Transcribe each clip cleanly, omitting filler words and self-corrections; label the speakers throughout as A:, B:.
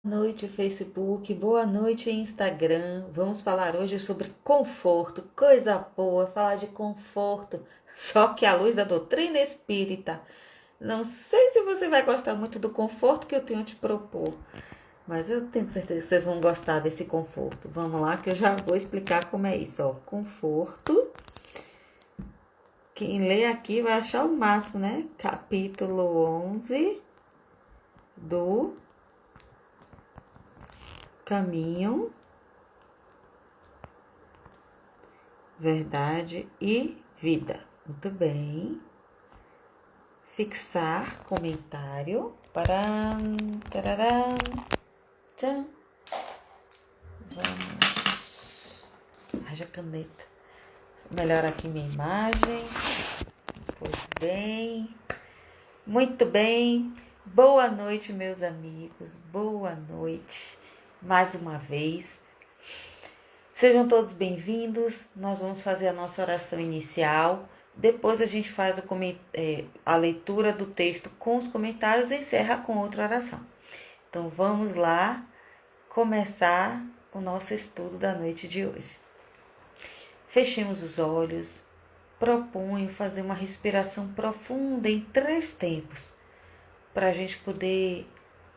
A: Boa noite, Facebook. Boa noite, Instagram. Vamos falar hoje sobre conforto, coisa boa, falar de conforto, só que à luz da doutrina espírita. Não sei se você vai gostar muito do conforto que eu tenho a te propor, mas eu tenho certeza que vocês vão gostar desse conforto. Vamos lá, que eu já vou explicar como é isso, ó. Conforto. Quem lê aqui vai achar o máximo, né? Capítulo 11 do Caminho, Verdade e Vida. Muito bem. Fixar comentário. Param, tararam, tchan. Vamos. Haja caneta. Melhor aqui minha imagem. Pois bem. Muito bem. Boa noite, meus amigos. Boa noite. Mais uma vez. Sejam todos bem-vindos. Nós vamos fazer a nossa oração inicial. Depois a gente faz a leitura do texto com os comentários e encerra com outra oração. Então vamos lá começar o nosso estudo da noite de hoje. Fechemos os olhos. Proponho fazer uma respiração profunda em 3 tempos, para a gente poder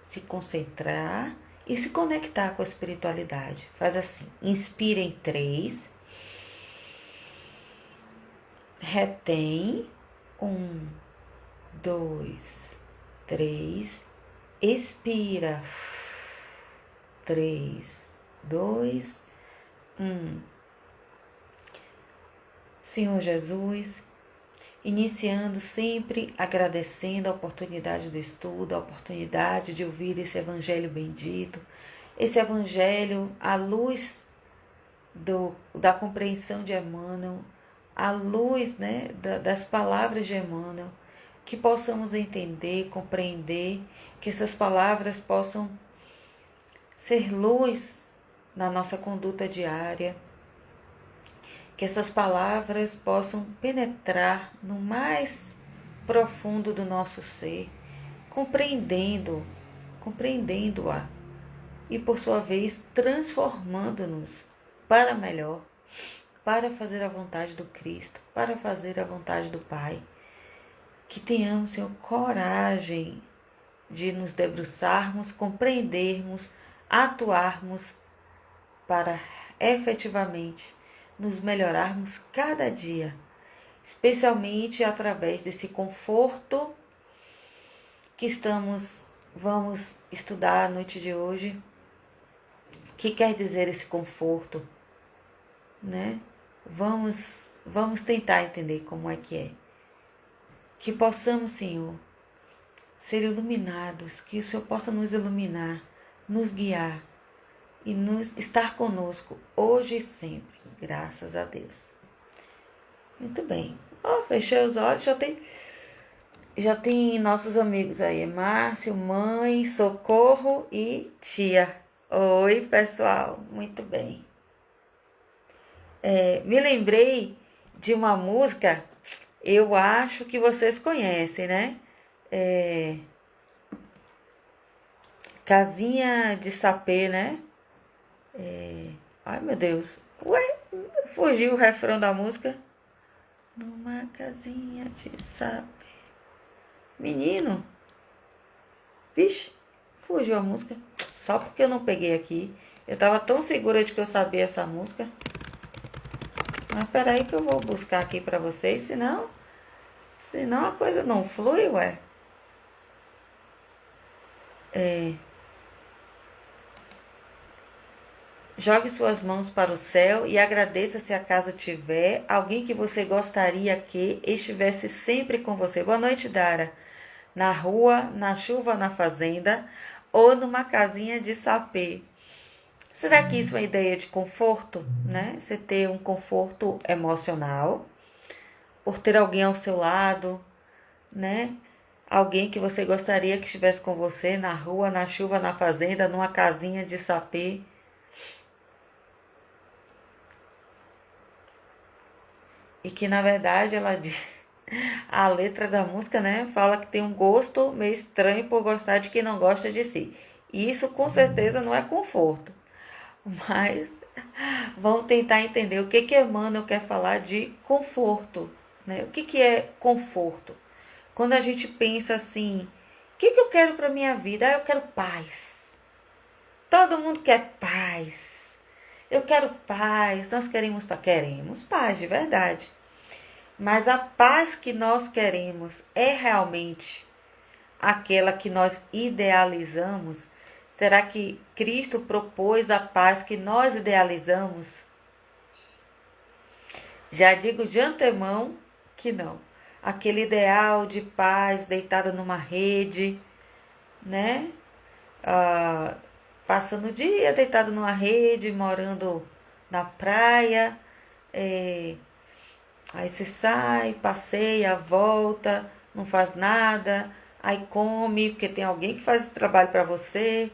A: se concentrar e se conectar com a espiritualidade. Faz assim, inspira em 3, retém, 1, 2, 3, expira, 3, 2, 1. Senhor Jesus, iniciando sempre agradecendo a oportunidade do estudo, a oportunidade de ouvir esse evangelho bendito, esse evangelho à luz da compreensão de Emmanuel, à luz, né, das palavras de Emmanuel, que possamos entender, compreender, que essas palavras possam ser luz na nossa conduta diária, que essas palavras possam penetrar no mais profundo do nosso ser, compreendendo-a e, por sua vez, transformando-nos para melhor, para fazer a vontade do Cristo, para fazer a vontade do Pai. Que tenhamos, Senhor, coragem de nos debruçarmos, compreendermos, atuarmos para efetivamente nos melhorarmos cada dia, especialmente através desse conforto que vamos estudar a noite de hoje. O que quer dizer esse conforto, né? Vamos tentar entender como é que é. Que possamos, Senhor, ser iluminados, que o Senhor possa nos iluminar, nos guiar e estar conosco hoje e sempre, graças a Deus. Muito bem. Fechei os olhos, já tem nossos amigos aí, Márcio, mãe, Socorro e tia. Oi, pessoal, muito bem. Me lembrei de uma música, eu acho que vocês conhecem, né? Casinha de Sapê, né? Ai, meu Deus. Ué, fugiu o refrão da música. Numa casinha de sapê. Menino. Vixe, fugiu a música. Só porque eu não peguei aqui. Eu tava tão segura de que eu sabia essa música. Mas peraí que eu vou buscar aqui pra vocês, senão a coisa não flui, ué. Jogue suas mãos para o céu e agradeça se acaso tiver alguém que você gostaria que estivesse sempre com você. Boa noite, Dara. Na rua, na chuva, na fazenda ou numa casinha de sapê. Será que isso é uma ideia de conforto, né? Você ter um conforto emocional por ter alguém ao seu lado, né? Alguém que você gostaria que estivesse com você na rua, na chuva, na fazenda, numa casinha de sapê. E que na verdade a letra da música, né, fala que tem um gosto meio estranho por gostar de quem não gosta de si. E isso com certeza não é conforto. Mas vamos tentar entender o que Emmanuel quer falar de conforto, né? O que é conforto? Quando a gente pensa assim, o que eu quero para minha vida? Eu quero paz. Todo mundo quer paz. Eu quero paz. Nós queremos paz, de verdade. Mas a paz que nós queremos é realmente aquela que nós idealizamos? Será que Cristo propôs a paz que nós idealizamos? Já digo de antemão que não. Aquele ideal de paz deitada numa rede, né? Passando o dia deitado numa rede, morando na praia. Aí você sai, passeia, volta, não faz nada, aí come, porque tem alguém que faz esse trabalho para você,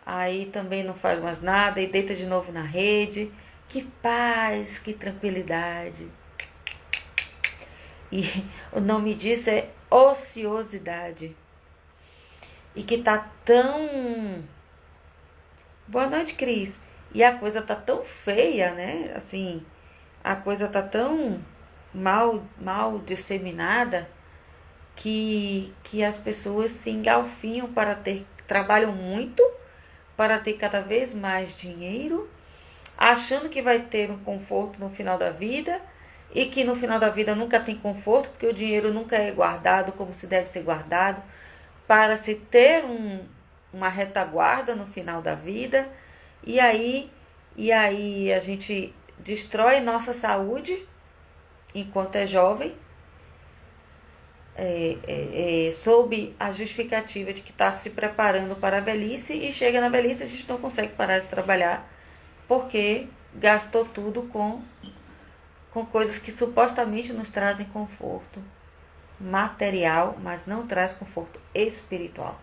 A: aí também não faz mais nada e deita de novo na rede. Que paz, que tranquilidade. E o nome disso é ociosidade. E que tá tão... Boa noite, Cris. E a coisa tá tão feia, né? Assim, a coisa tá tão mal disseminada que as pessoas se engalfinham para ter... Trabalham muito para ter cada vez mais dinheiro, achando que vai ter um conforto no final da vida, e que no final da vida nunca tem conforto, porque o dinheiro nunca é guardado como se deve ser guardado, para se ter uma retaguarda no final da vida. E aí a gente destrói nossa saúde enquanto é jovem, sob a justificativa de que está se preparando para a velhice, e chega na velhice a gente não consegue parar de trabalhar, porque gastou tudo com coisas que supostamente nos trazem conforto material, mas não traz conforto espiritual.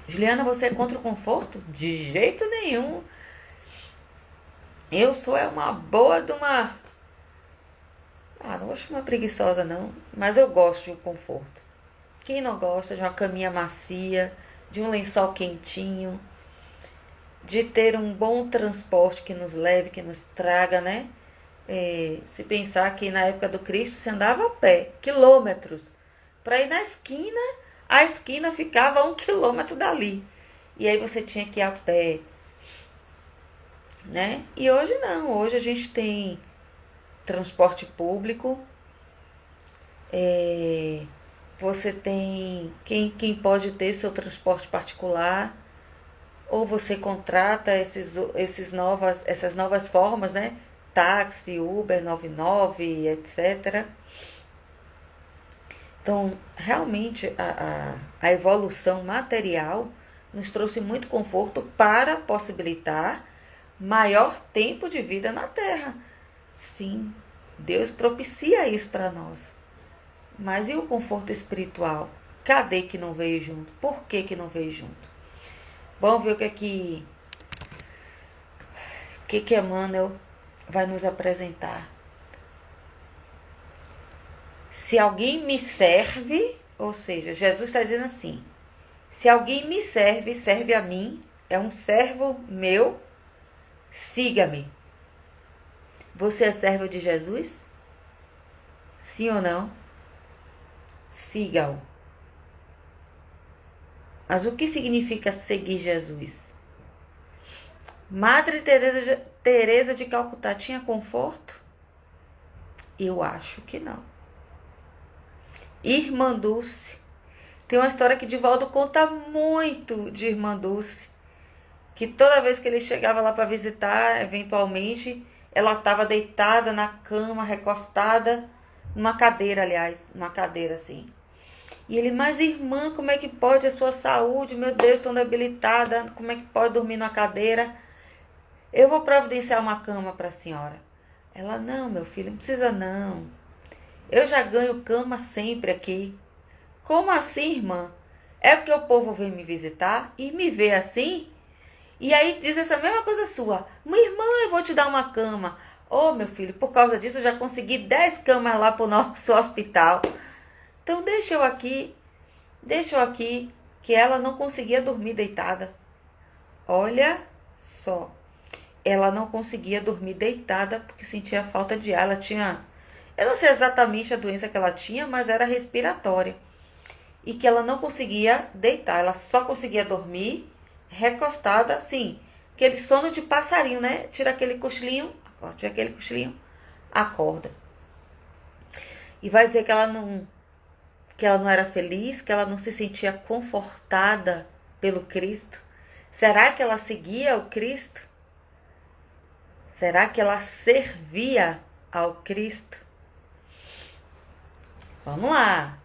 A: Juliana, você é contra o conforto? De jeito nenhum. Eu sou uma boa de uma... não vou chamar preguiçosa não, mas eu gosto de um conforto. Quem não gosta de uma caminha macia, de um lençol quentinho, de ter um bom transporte que nos leve, que nos traga, né? Se pensar que na época do Cristo se andava a pé, quilômetros, para ir na esquina, a esquina ficava a 1 quilômetro dali. E aí você tinha que ir a pé, né? E hoje não, hoje a gente tem transporte público, você tem quem pode ter seu transporte particular, ou você contrata essas novas formas, né? Táxi, Uber, 99, etc. Então, realmente, a evolução material nos trouxe muito conforto para possibilitar maior tempo de vida na Terra. Sim, Deus propicia isso para nós. Mas e o conforto espiritual? Cadê que não veio junto? Por que não veio junto? Vamos ver o que Emmanuel vai nos apresentar. Se alguém me serve, ou seja, Jesus está dizendo assim: se alguém me serve, serve a mim, é um servo meu, siga-me. Você é servo de Jesus? Sim ou não? Siga-o. Mas o que significa seguir Jesus? Madre Teresa de Calcutá tinha conforto? Eu acho que não. Irmã Dulce. Tem uma história que Divaldo conta muito de Irmã Dulce, que toda vez que ele chegava lá para visitar, eventualmente, ela estava deitada na cama, recostada, numa cadeira, assim. E ele: mas irmã, como é que pode a sua saúde? Meu Deus, tão debilitada, como é que pode dormir numa cadeira? Eu vou providenciar uma cama para a senhora. Ela: não, meu filho, não precisa não. Eu já ganho cama sempre aqui. Como assim, irmã? É porque o povo vem me visitar e me vê assim? E aí diz essa mesma coisa sua: minha irmã, eu vou te dar uma cama. Ô, meu filho, por causa disso eu já consegui 10 camas lá pro nosso hospital. Então deixa eu aqui. deixou aqui que ela não conseguia dormir deitada. Olha só, ela não conseguia dormir deitada porque sentia falta de ar. Ela tinha, eu não sei exatamente a doença que ela tinha, mas era respiratória. E que ela não conseguia deitar, ela só conseguia dormir recostada, assim, aquele sono de passarinho, né? Tira aquele cochilinho, acorda, tira aquele cochilinho, acorda. E vai dizer que ela não era feliz, que ela não se sentia confortada pelo Cristo. Será que ela seguia o Cristo? Será que ela servia ao Cristo? Vamos lá.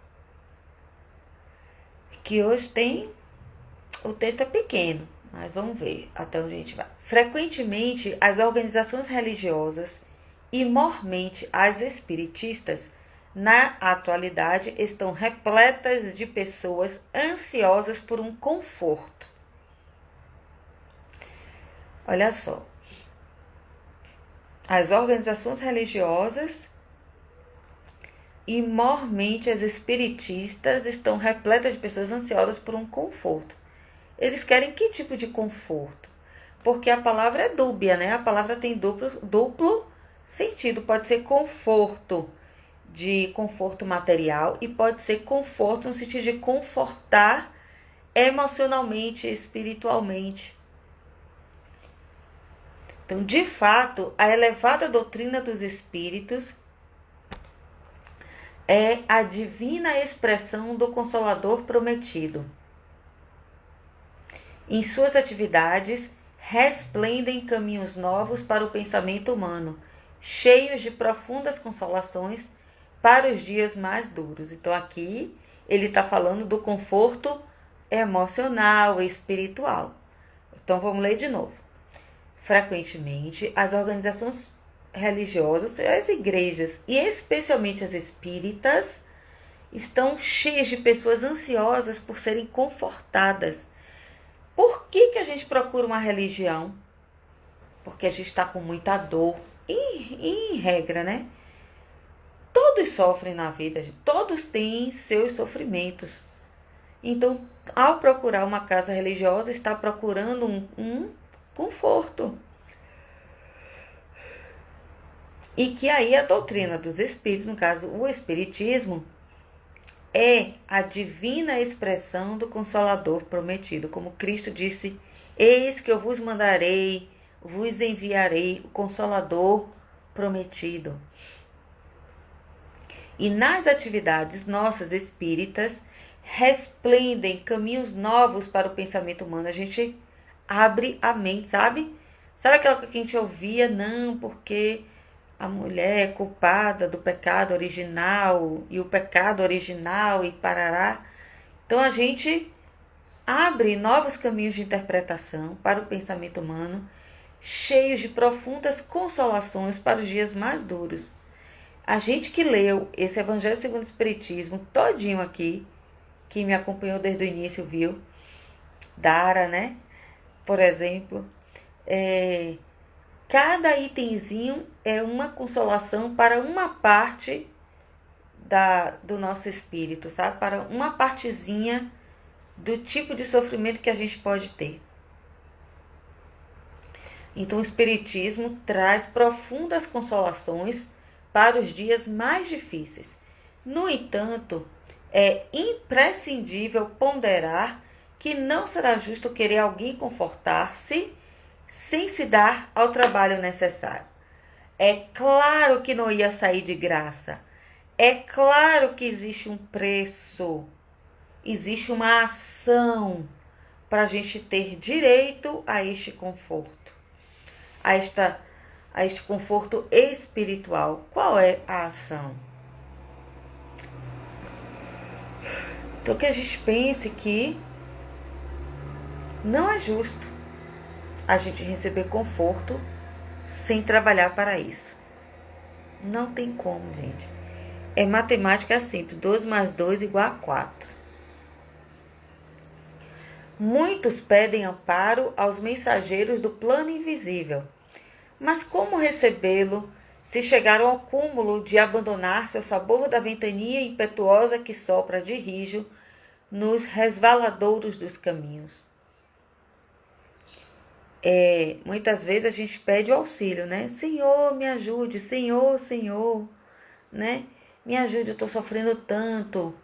A: Que hoje tem... O texto é pequeno, mas vamos ver até onde a gente vai. Frequentemente, as organizações religiosas e mormente as espiritistas, na atualidade, estão repletas de pessoas ansiosas por um conforto. Olha só. As organizações religiosas e mormente as espiritistas estão repletas de pessoas ansiosas por um conforto. Eles querem que tipo de conforto? Porque a palavra é dúbia, né? A palavra tem duplo sentido. Pode ser conforto, de conforto material, e pode ser conforto no sentido de confortar emocionalmente, espiritualmente. Então, de fato, a elevada doutrina dos espíritos é a divina expressão do Consolador prometido. Em suas atividades, resplendem caminhos novos para o pensamento humano, cheios de profundas consolações para os dias mais duros. Então, aqui ele está falando do conforto emocional e espiritual. Então, vamos ler de novo. Frequentemente, as organizações religiosas, as igrejas e especialmente as espíritas, estão cheias de pessoas ansiosas por serem confortadas. Por que a gente procura uma religião? Porque a gente está com muita dor. E em regra, né? Todos sofrem na vida, todos têm seus sofrimentos. Então, ao procurar uma casa religiosa, está procurando um conforto. E que aí a doutrina dos espíritos, no caso o espiritismo, é a divina expressão do Consolador prometido. Como Cristo disse, eis que eu vos mandarei, vos enviarei o Consolador prometido. E nas atividades nossas espíritas, resplendem caminhos novos para o pensamento humano. A gente abre a mente, sabe? Sabe aquela coisa que a gente ouvia? Não, porque a mulher é culpada do pecado original, e o pecado original, e parará. Então a gente abre novos caminhos de interpretação para o pensamento humano, cheios de profundas consolações para os dias mais duros. A gente que leu esse Evangelho segundo o Espiritismo todinho aqui, que me acompanhou desde o início, viu? Dara, né? Por exemplo, cada itemzinho é uma consolação para uma parte do nosso espírito, sabe? Para uma partezinha do tipo de sofrimento que a gente pode ter. Então, o Espiritismo traz profundas consolações para os dias mais difíceis. No entanto, é imprescindível ponderar que não será justo querer alguém confortar-se sem se dar ao trabalho necessário. É claro que não ia sair de graça. É claro que existe um preço, existe uma ação para a gente ter direito a este conforto, a este conforto espiritual. Qual é a ação? Então, que a gente pense que não é justo a gente receber conforto sem trabalhar para isso. Não tem como, gente. É matemática simples. 2 mais 2 igual a 4. Muitos pedem amparo aos mensageiros do plano invisível. Mas como recebê-lo se chegaram ao cúmulo de abandonar-se ao sabor da ventania impetuosa que sopra de rijo nos resvaladouros dos caminhos. Muitas vezes a gente pede o auxílio, né? Senhor, me ajude, Senhor, Senhor, né? Me ajude, eu estou sofrendo tanto.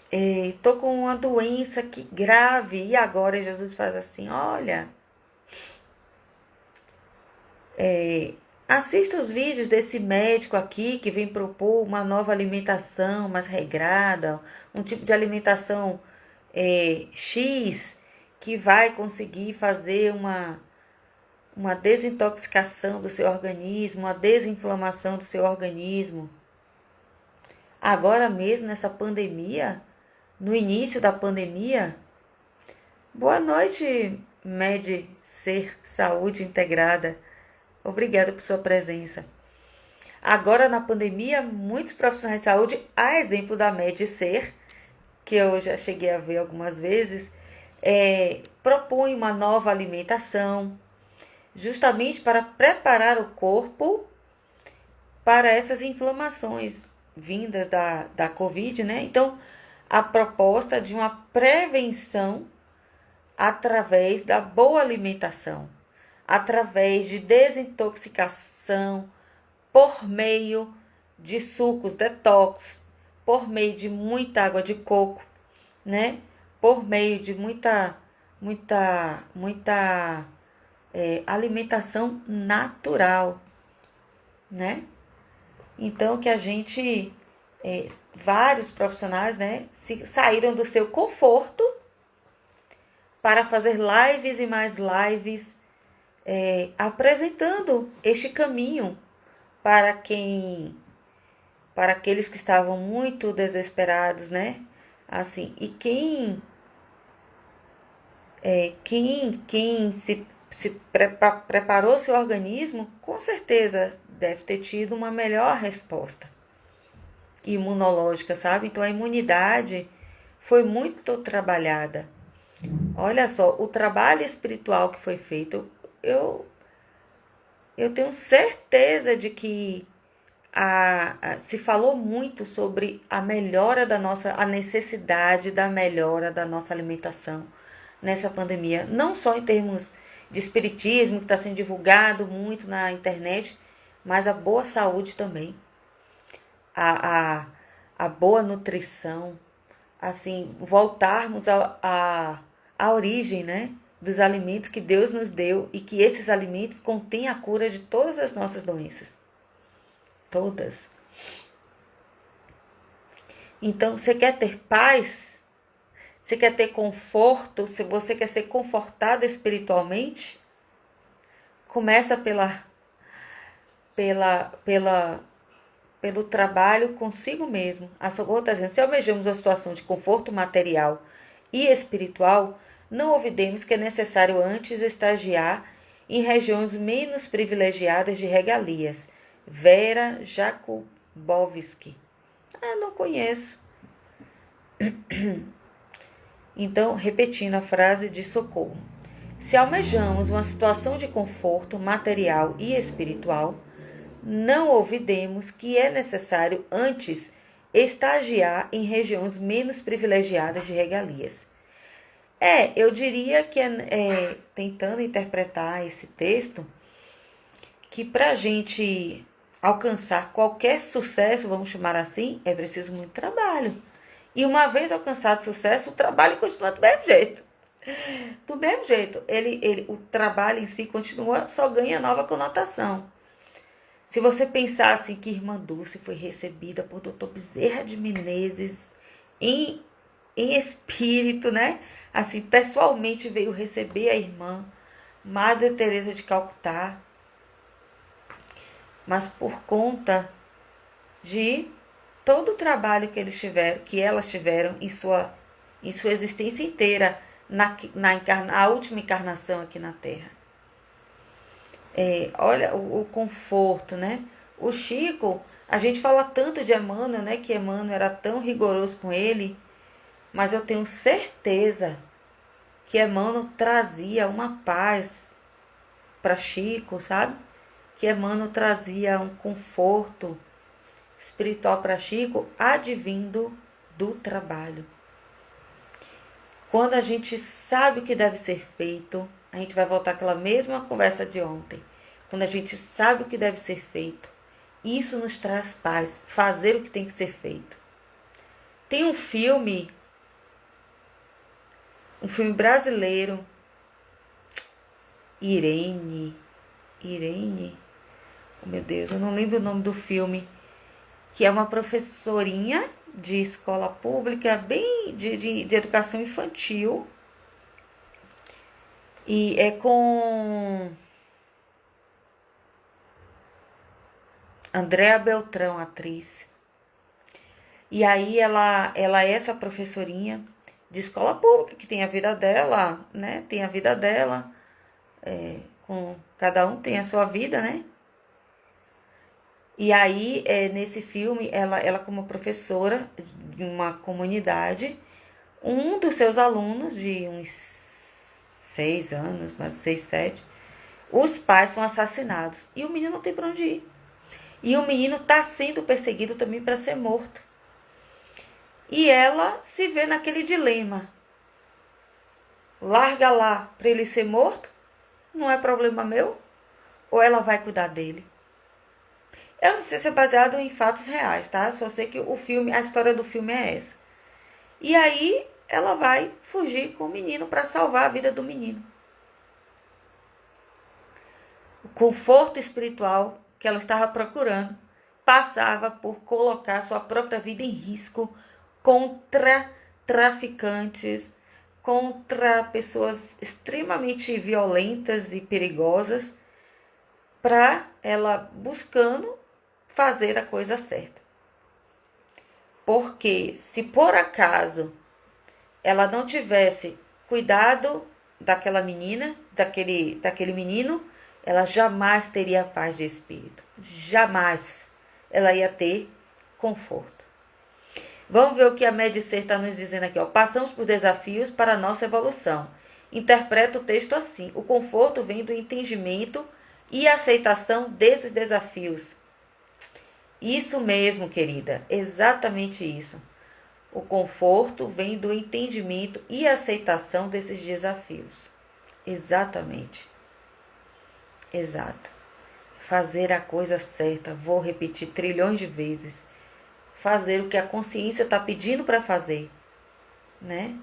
A: Estou com uma doença grave. E agora Jesus faz assim, olha, assista os vídeos desse médico aqui que vem propor uma nova alimentação mais regrada, um tipo de alimentação X, que vai conseguir fazer uma desintoxicação do seu organismo, uma desinflamação do seu organismo. Agora mesmo, nessa pandemia, no início da pandemia, boa noite, Med-Ser Saúde Integrada. Obrigada por sua presença. Agora, na pandemia, muitos profissionais de saúde, a exemplo da Med-Ser, que eu já cheguei a ver algumas vezes, propõem uma nova alimentação, justamente para preparar o corpo para essas inflamações vindas da Covid, né? Então, a proposta de uma prevenção através da boa alimentação, através de desintoxicação, por meio de sucos detox, por meio de muita água de coco, né? Por meio de muita alimentação natural, né? Então, que a gente, vários profissionais, né, saíram do seu conforto para fazer lives e mais lives, apresentando este caminho para aqueles que estavam muito desesperados, né? Assim, e quem se preparou seu organismo, com certeza deve ter tido uma melhor resposta imunológica, sabe? Então a imunidade foi muito trabalhada. Olha só, o trabalho espiritual que foi feito, eu tenho certeza de que se falou muito sobre a melhora a necessidade da melhora da nossa alimentação nessa pandemia, não só em termos de espiritismo, que está sendo divulgado muito na internet, mas a boa saúde também, a boa nutrição, assim, voltarmos à origem, né, dos alimentos que Deus nos deu e que esses alimentos contêm a cura de todas as nossas doenças. Todas. Então, você quer ter paz? Você quer ter conforto? Se você quer ser confortado espiritualmente? Começa pelo trabalho consigo mesmo. A Socorro está dizendo, se almejamos uma situação de conforto material e espiritual, não olvidemos que é necessário antes estagiar em regiões menos privilegiadas de regalias. Vera Jakubowski. Não conheço. Então, repetindo a frase de Socorro. Se almejamos uma situação de conforto material e espiritual, não olvidemos que é necessário antes estagiar em regiões menos privilegiadas de regalias. Eu diria que tentando interpretar esse texto, que para a gente alcançar qualquer sucesso, vamos chamar assim, é preciso muito trabalho. E uma vez alcançado sucesso, o trabalho continua do mesmo jeito. Do mesmo jeito, o trabalho em si continua, só ganha nova conotação. Se você pensar assim que Irmã Dulce foi recebida por Dr. Bezerra de Menezes em espírito, né? Assim, pessoalmente veio receber a irmã Madre Teresa de Calcutá, mas por conta de todo o trabalho que elas tiveram em sua existência inteira na última encarnação aqui na Terra. Olha o conforto, né? O Chico, a gente fala tanto de Emmanuel, né? Que Emmanuel era tão rigoroso com ele, mas eu tenho certeza que Emmanuel trazia uma paz para Chico, sabe? Que Emmanuel trazia um conforto espiritual para Chico, advindo do trabalho. Quando a gente sabe o que deve ser feito, a gente vai voltar àquela mesma conversa de ontem. Quando a gente sabe o que deve ser feito, isso nos traz paz, fazer o que tem que ser feito. Tem um filme brasileiro, Irene, oh meu Deus, eu não lembro o nome do filme, que é uma professorinha de escola pública, bem de educação infantil, e é com Andréa Beltrão, atriz. E aí ela é essa professorinha de escola pública, que tem a vida dela, né? Tem a vida dela, com cada um tem a sua vida, né? E aí, nesse filme, ela como professora de uma comunidade, um dos seus alunos, de uns 6 anos, mais 6, 7, os pais são assassinados. E o menino não tem para onde ir. E o menino está sendo perseguido também para ser morto. E ela se vê naquele dilema. Larga lá para ele ser morto? Não é problema meu? Ou ela vai cuidar dele? Eu não sei se é baseado em fatos reais, tá? Só sei que a história do filme é essa. E aí ela vai fugir com o menino para salvar a vida do menino. O conforto espiritual que ela estava procurando passava por colocar sua própria vida em risco contra traficantes, contra pessoas extremamente violentas e perigosas, para ela buscando fazer a coisa certa. Porque se por acaso ela não tivesse cuidado daquela menina, daquele menino, ela jamais teria paz de espírito. Jamais ela ia ter conforto. Vamos ver o que a Medicer está nos dizendo aqui. Ó. Passamos por desafios para a nossa evolução. Interpreta o texto assim. O conforto vem do entendimento e aceitação desses desafios. Isso mesmo, querida. Exatamente isso. O conforto vem do entendimento e aceitação desses desafios. Exatamente. Exato. Fazer a coisa certa. Vou repetir trilhões de vezes. Fazer o que a consciência está pedindo para fazer, né?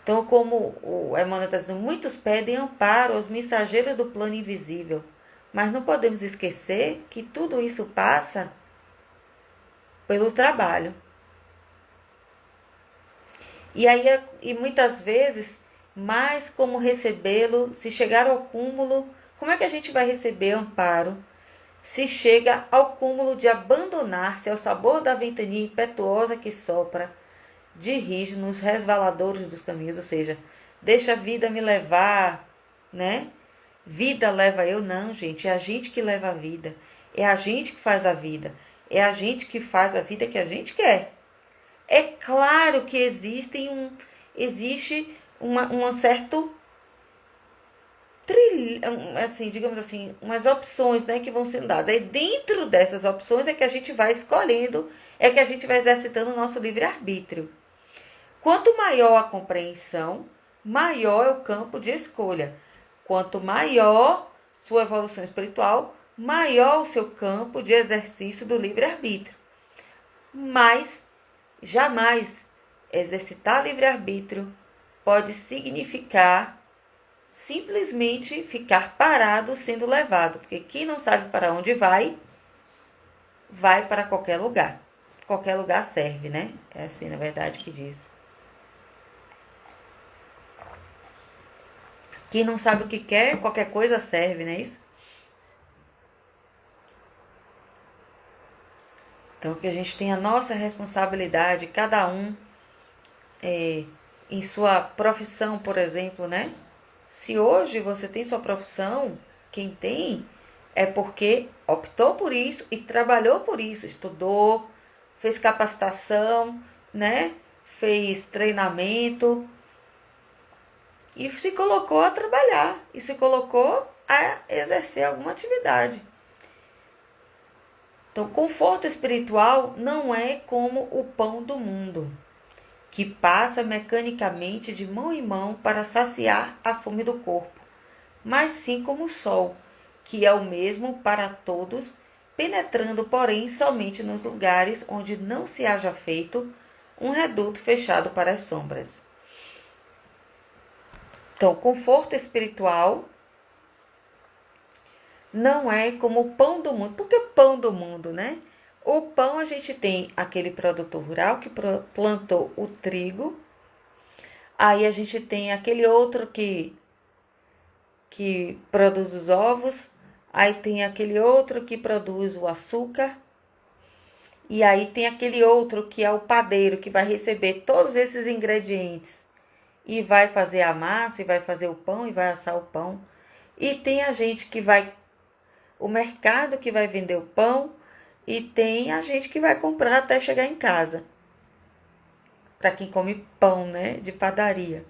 A: Então, como o Emmanuel está dizendo, muitos pedem amparo aos mensageiros do plano invisível, mas não podemos esquecer que tudo isso passa pelo trabalho. E muitas vezes, mais como recebê-lo, se chegar ao cúmulo, como é que a gente vai receber amparo? Se chega ao cúmulo de abandonar-se ao sabor da ventania impetuosa que sopra, dirige nos resvaladouros dos caminhos, ou seja, deixa a vida me levar, né? Vida leva eu, não, gente, é a gente que leva a vida, é a gente que faz a vida, é a gente que faz a vida que a gente quer. É claro que existe um certo assim, digamos assim, umas opções, né, que vão sendo dadas. E dentro dessas opções é que a gente vai escolhendo, é que a gente vai exercitando o nosso livre-arbítrio. Quanto maior a compreensão, maior é o campo de escolha. Quanto maior sua evolução espiritual, maior o seu campo de exercício do livre-arbítrio. Mas jamais exercitar livre-arbítrio pode significar simplesmente ficar parado sendo levado, porque quem não sabe para onde vai, vai para qualquer lugar. Qualquer lugar serve, né? É assim, na verdade, que diz. Quem não sabe o que quer, qualquer coisa serve, não é isso? Então, que a gente tem a nossa responsabilidade, cada um em sua profissão, por exemplo, né? Se hoje você tem sua profissão, quem tem é porque optou por isso e trabalhou por isso, estudou, fez capacitação, né? Fez treinamento e se colocou a trabalhar e se colocou a exercer alguma atividade. Então, conforto espiritual não é como o pão do mundo. que passa mecanicamente de mão em mão para saciar a fome do corpo, mas sim como o sol, que é o mesmo para todos, penetrando, porém, somente nos lugares onde não se haja feito um reduto fechado para as sombras. Então, conforto espiritual não é como o pão do mundo. Por que pão do mundo, né? O pão, a gente tem aquele produtor rural que plantou o trigo. Aí a gente tem aquele outro que produz os ovos. Aí tem aquele outro que produz o açúcar. E aí tem aquele outro que é o padeiro, que vai receber todos esses ingredientes e vai fazer a massa, e vai fazer o pão, e vai assar o pão. E tem a gente que vai, o mercado que vai vender o pão, e tem a gente que vai comprar até chegar em casa. Para quem come pão, né, de padaria.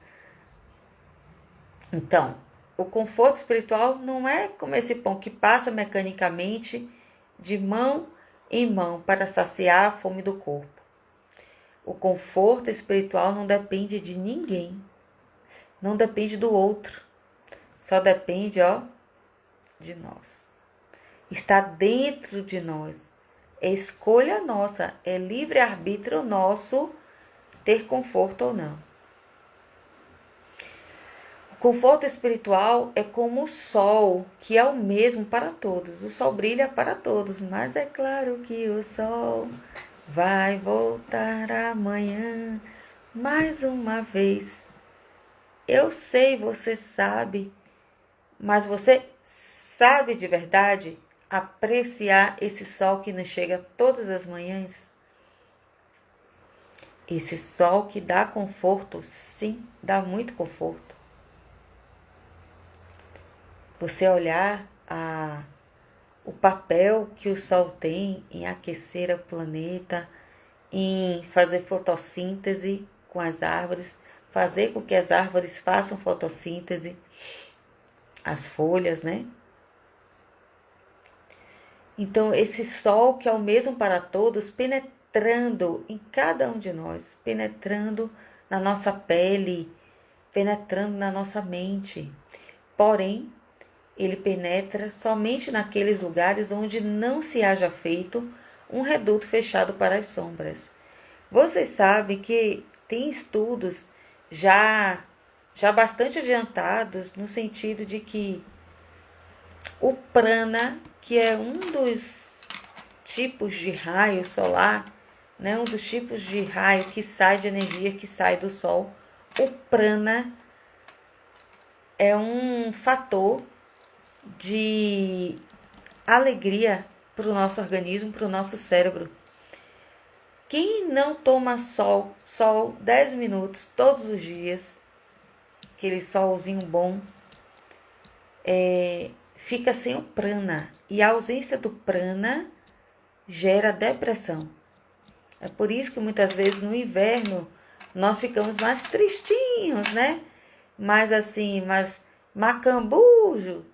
A: Então, o conforto espiritual não é como esse pão que passa mecanicamente de mão em mão para saciar a fome do corpo. O conforto espiritual não depende de ninguém. Não depende do outro. Só depende, de nós. Está dentro de nós. É escolha nossa, é livre-arbítrio nosso ter conforto ou não. O conforto espiritual é como o sol, que é o mesmo para todos. O sol brilha para todos, mas é claro que o sol vai voltar amanhã mais uma vez. Eu sei, você sabe, mas você sabe de verdade apreciar esse sol que nos chega todas as manhãs? Esse sol que dá conforto, sim, dá muito conforto. Você olhar o papel que o sol tem em aquecer o planeta, em fazer fotossíntese com as árvores, fazer com que as árvores façam fotossíntese, as folhas, né? Então, esse sol que é o mesmo para todos, penetrando em cada um de nós, penetrando na nossa pele, penetrando na nossa mente. Porém, ele penetra somente naqueles lugares onde não se haja feito um reduto fechado para as sombras. Vocês sabem que tem estudos já bastante adiantados no sentido de que o prana, que é um dos tipos de raio solar, né, um dos tipos de raio que sai de energia que sai do sol, o prana é um fator de alegria para o nosso organismo, para o nosso cérebro. Quem não toma sol 10 minutos todos os dias, aquele solzinho bom, fica sem o prana. E a ausência do prana gera depressão. É por isso que muitas vezes no inverno nós ficamos mais tristinhos, né? Mais assim, mais macambujo,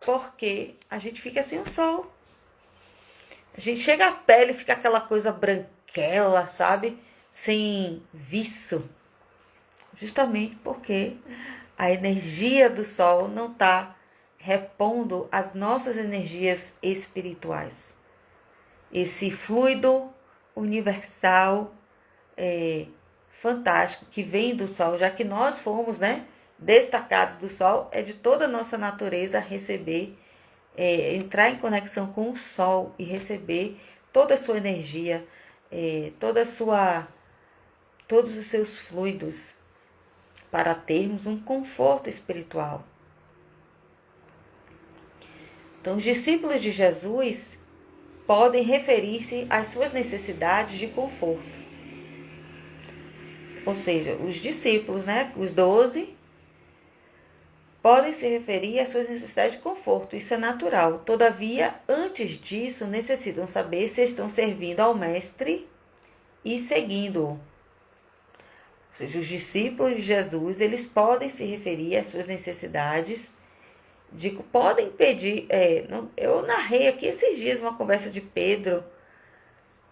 A: porque a gente fica sem o sol. A gente chega à pele e fica aquela coisa branquela, sabe? Sem viço. Justamente porque a energia do sol não está repondo as nossas energias espirituais. Esse fluido universal fantástico que vem do sol, já que nós fomos, né, destacados do sol, é de toda a nossa natureza receber, entrar em conexão com o sol e receber toda a sua energia, todos os seus fluidos, para termos um conforto espiritual. Então, os discípulos de Jesus podem referir-se às suas necessidades de conforto. Ou seja, os discípulos, né, os 12, podem se referir às suas necessidades de conforto. Isso é natural. Todavia, antes disso, necessitam saber se estão servindo ao Mestre e seguindo-o. Ou seja, os discípulos de Jesus, eles podem se referir às suas necessidades, podem pedir. Eu narrei aqui esses dias uma conversa de Pedro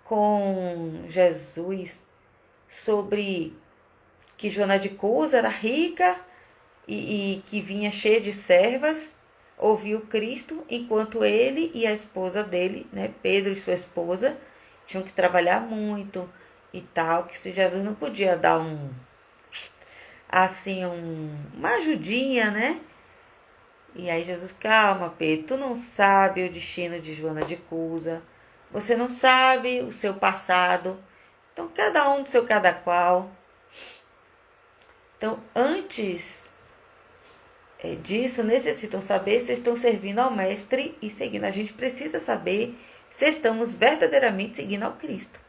A: com Jesus sobre que Joana de Cusa era rica e que vinha cheia de servas, ouviu Cristo, enquanto ele e a esposa dele, né, Pedro e sua esposa, tinham que trabalhar muito e tal, que se Jesus não podia dar uma ajudinha, né? E aí Jesus, calma, Pedro, tu não sabe o destino de Joana de Cusa, você não sabe o seu passado, então cada um do seu cada qual. Então, antes disso, necessitam saber se estão servindo ao Mestre e seguindo. A gente precisa saber se estamos verdadeiramente seguindo ao Cristo.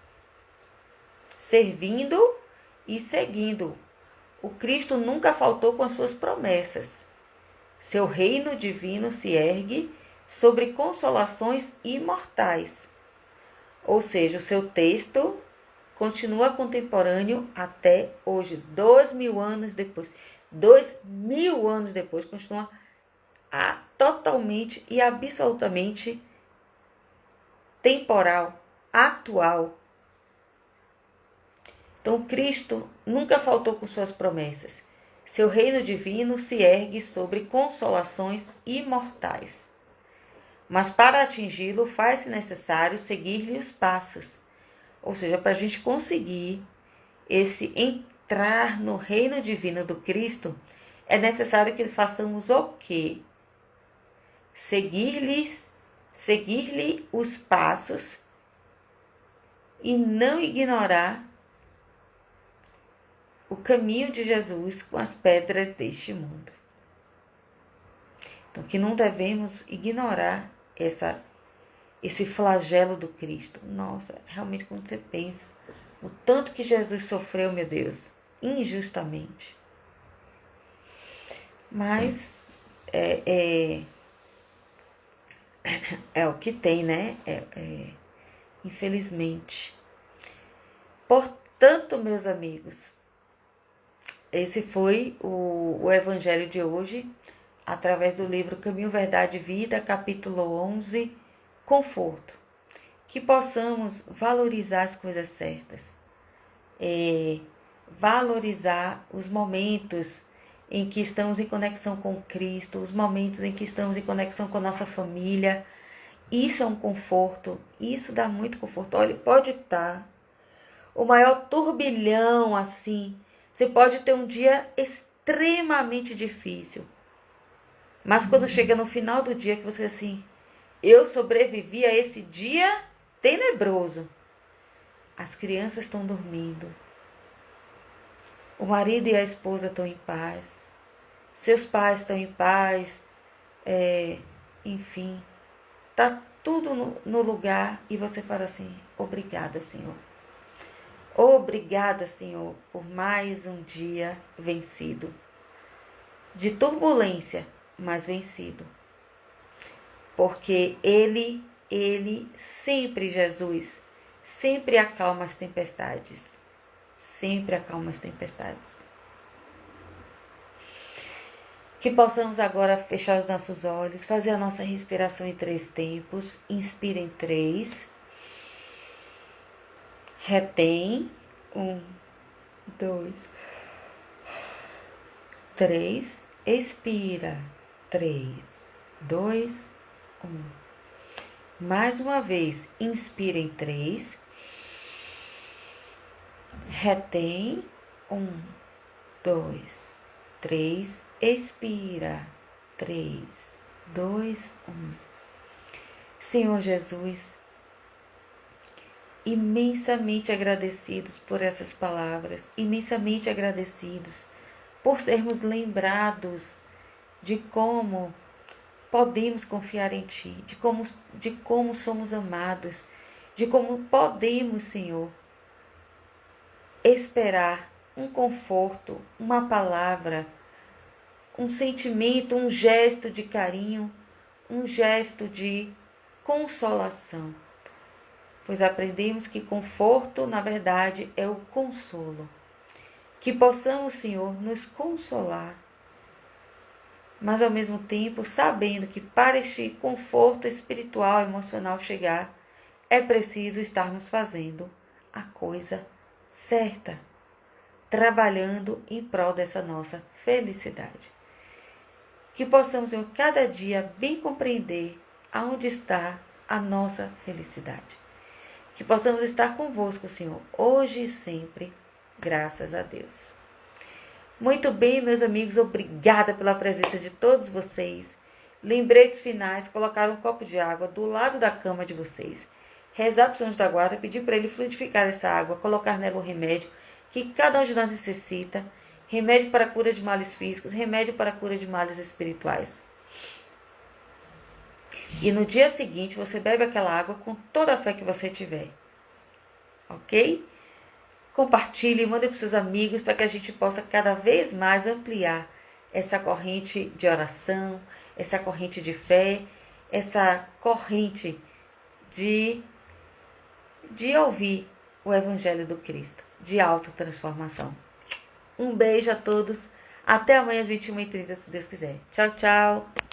A: Servindo e seguindo. O Cristo nunca faltou com as suas promessas. Seu reino divino se ergue sobre consolações imortais. Ou seja, o seu texto continua contemporâneo até hoje, 2000 anos depois. 2000 anos depois, continua totalmente e absolutamente temporal, atual. Então, Cristo nunca faltou com suas promessas. Seu reino divino se ergue sobre consolações imortais. Mas para atingi-lo, faz-se necessário seguir-lhe os passos. Ou seja, para a gente conseguir entrar no reino divino do Cristo, é necessário que façamos o quê? Seguir-lhe os passos e não ignorar o caminho de Jesus com as pedras deste mundo. Então, que não devemos ignorar esse flagelo do Cristo. Nossa, realmente quando você pensa, o tanto que Jesus sofreu, meu Deus, injustamente. Mas é o que tem, né? Infelizmente. Portanto, meus amigos, esse foi o Evangelho de hoje, através do livro Caminho, Verdade e Vida, capítulo 11, Conforto. Que possamos valorizar as coisas certas, valorizar os momentos em que estamos em conexão com Cristo, os momentos em que estamos em conexão com a nossa família. Isso é um conforto, isso dá muito conforto. Olha, pode estar o maior turbilhão assim, você pode ter um dia extremamente difícil, mas quando chega no final do dia que você assim, eu sobrevivi a esse dia tenebroso. As crianças estão dormindo, o marido e a esposa estão em paz, seus pais estão em paz, enfim, tá tudo no lugar e você fala assim, obrigada, Senhor. Obrigada, Senhor, por mais um dia vencido. De turbulência, mas vencido. Porque Ele sempre, Jesus, sempre acalma as tempestades. Sempre acalma as tempestades. Que possamos agora fechar os nossos olhos, fazer a nossa respiração em 3 tempos. Inspira em 3. Retém. 1, 2, 3. Expira. 3, 2, 1. Mais uma vez. Inspira em 3. Retém. 1, 2, 3. Expira. 3, 2, 1. Senhor Jesus, imensamente agradecidos por essas palavras, imensamente agradecidos por sermos lembrados de como podemos confiar em Ti, de como somos amados, de como podemos, Senhor, esperar um conforto, uma palavra, um sentimento, um gesto de carinho, um gesto de consolação. Pois aprendemos que conforto, na verdade, é o consolo. Que possamos, Senhor, nos consolar, mas ao mesmo tempo sabendo que para este conforto espiritual, emocional chegar, é preciso estarmos fazendo a coisa certa. trabalhando em prol dessa nossa felicidade. Que possamos, Senhor, cada dia bem compreender aonde está a nossa felicidade. Que possamos estar convosco, Senhor, hoje e sempre, graças a Deus. Muito bem, meus amigos, obrigada pela presença de todos vocês. Lembretes finais, colocar um copo de água do lado da cama de vocês. Rezar para o São Anjo da Guarda, pedir para ele fluidificar essa água, colocar nela o remédio que cada um de nós necessita. Remédio para a cura de males físicos, remédio para a cura de males espirituais. E no dia seguinte, você bebe aquela água com toda a fé que você tiver. Ok? Compartilhe, mande para os seus amigos para que a gente possa cada vez mais ampliar essa corrente de oração, essa corrente de fé, essa corrente de ouvir o Evangelho do Cristo, de autotransformação. Um beijo a todos. Até amanhã às 21h30, se Deus quiser. Tchau, tchau.